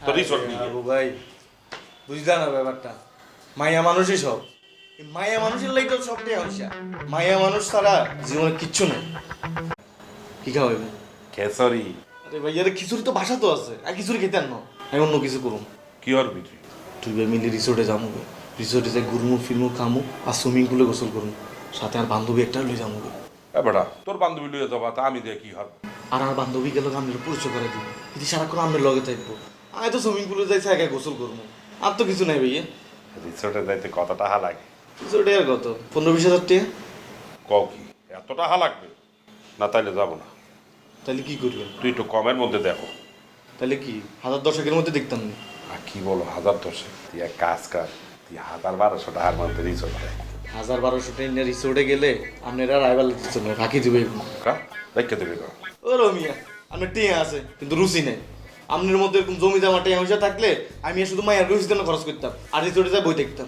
তো রিসোর্ট নিয়ে আবু ভাই বুঝলা না ব্যাপারটা, মায়া মানুষই সব। এই মায়া মানুষের লাগি তো সবটাই হইছে। মায়া মানুষ ছাড়া জীবনে কিচ্ছু নেই। কি খাওয়াইবে? খেসারি আরে ভাই আরে খিচুড়ি তো বাসা তো আছে, আর খিচুড়ি খেতে আনো, আমি অন্য কিছু করুম। কি হরবি তুই? তুই ভাই মিলে রিসোর্টে যাবো, রিসোর্টে যাই ঘুরমু ফিরমু খামু আর সুইমিং পুলে গোসল করমু, সাথে আর বান্ধবী একটা লই যাবো। বেটা তোর বান্ধবী লইয়া যাবা তা আমি দিয়ে কি হরব? আর আমার বান্ধবী গেল আমি পরিচয় করে দিব, যদি সারাক্ষণ আমি লগে থাকবো। আমি তো সুইমিং পুলে যাই একা গোসল করবো, আর তো কিছু নাই ভাইয়া। রিসোর্টে যাইতে কত টাকা লাগে? রিসোর্টে আর কত 15-20 হাজার টাকা। কও কি এত টাকা লাগবে? না তাইলে যাবো না। তাহলে কি করবেন? তুই একটু কমের মধ্যে দেখো। তাহলে কি 1000-10 মধ্যে দেখতাম না? আর কি বলো 1000-10? তুই এক কাজ কর, তুই 1000-1200 টাকার মধ্যে রিসোর্ট দেয়। 1000-1200 টাকা রিসোর্টে গেলে আপনারা রাইভাল দিচ্ছে না, রাখি দিবে। রেখে দেবে না। ও রমিয়া, আপনার টিয়া আছে কিন্তু রুচি নেই। আপনার মধ্যে এরকম জমি জমা টিয়া পয়সা থাকলে আমি শুধু মায়ের রুচির জন্য খরচ করতাম আর রিসোর্টে যাই বই দেখতাম।